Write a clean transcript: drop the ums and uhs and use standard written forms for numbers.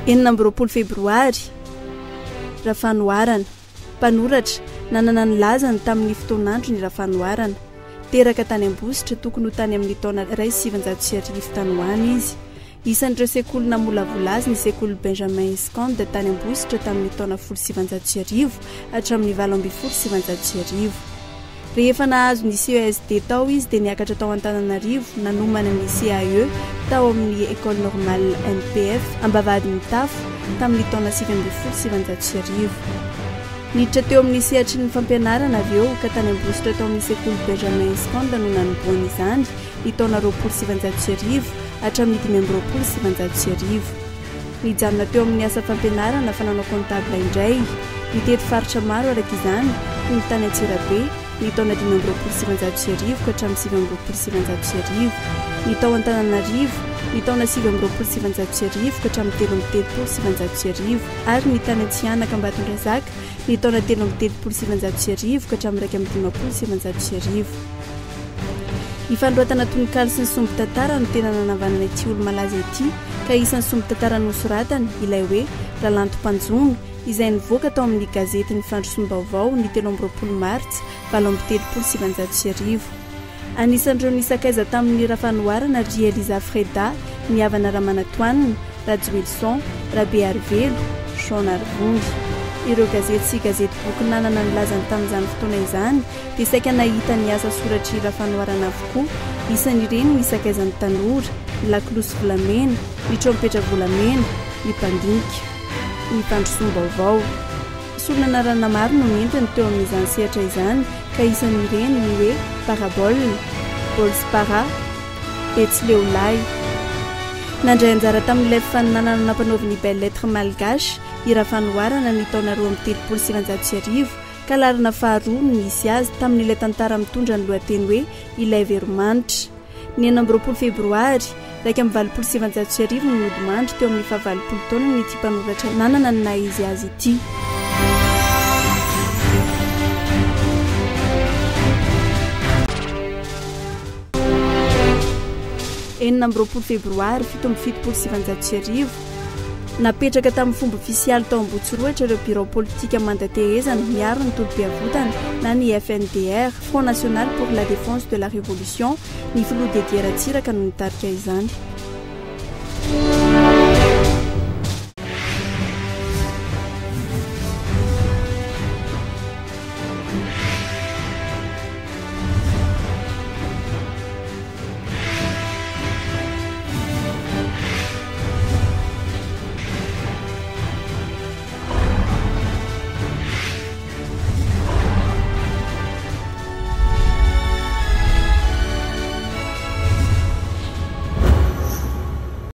enina febroary rafanoarana mpanoratra nanana ny lazany tamin'ny fotoanandro ny rafanoarana teraka tany Ambositra tokony ho tany amin'ny taona 1900 tany hoany izy isan'ireo sekoly namolavola azy ny sekoly Benjamin Esconde tany Ambositra tamin'ny taona 1700 hatramin'ny 1700 rehefa nahazo ny CESD tao izy dia niakatra tao Antananarivo nanomana ny CAE tao amin'ny école normale NPF ambavadin'ny Tafo tamin'ny taona 1700 niditra teo amin'ny sehatry ny fampianarana avy eo ka tany Ambositra tao amin'ny sekoly Benjamin Esconde no nanomboany izany ny taona 1700 hatramin'ny 1700 nijanona teo amin'ny asa fampianarana fananao comptable indray nitety faritra maro araka izany ny tany Antsirabe ny taona 1700 ka hatramin'ny 1700 ny tao Antananarivo ny taona 1700 ka hatramin'ny 1700 ary ny tany Antsianaka Ambatondrazaka ny taona 1700 ka hatramin'ny 1700 ny fandroatana tononkalo sy ny sombin-tantara no tena nanavanana ity olo malaza ity ka isan'ny sombin-tantara nosoratany ilay hoe Ralantom-Panjono izay nivoaka tao amin'ny gazety ny Fandrosom-baovao ny 13 martsa 1700 anisan'ireo nisakaiza tamin'ny rafanoarana ry Eliza Freda ny havana Ramanatoanina Rajo Wilson Rabe Arvelo Jean Arvongy ireo gazety sy gazety boky nanana ny lazany tamin'izany fotoana izany dia saika nahita ny asa soratry rafanoarana avokoa isan'ireny ny sakaizan'ny tanora ny lakolosy volamena ny trompetra volamena ny mpandinika ny Fandrosom-baovao solona narana maro no nentiny teo amin'izany sehatra izany ka isan'ireny ny hoe Parabole Bolspara Betsyleolay nandray anjara tamin'ilay faninanana nampanaoviny belles lettres malgasy i rafanoarana ny taona 1700 ka larina faharoa no nisy azy tamin'ilay tantara mitondra ny lohateny hoe ilay veromanitra ny 9 febroary 1700 no nodimandry teo amin'ny 20 taona ny ity mpanoratra nanana ny naizy azy ity 9 febroary 1770 napetraka tamin'ny fomba ofisialy tao Ambotsiroatra ireo bureau politika mandatehezana miaro ny tolom-piavotana na ny FNDR Front National pour la Défense de la Révolution ny filoha Dédier Ratsiraka no nitarika izany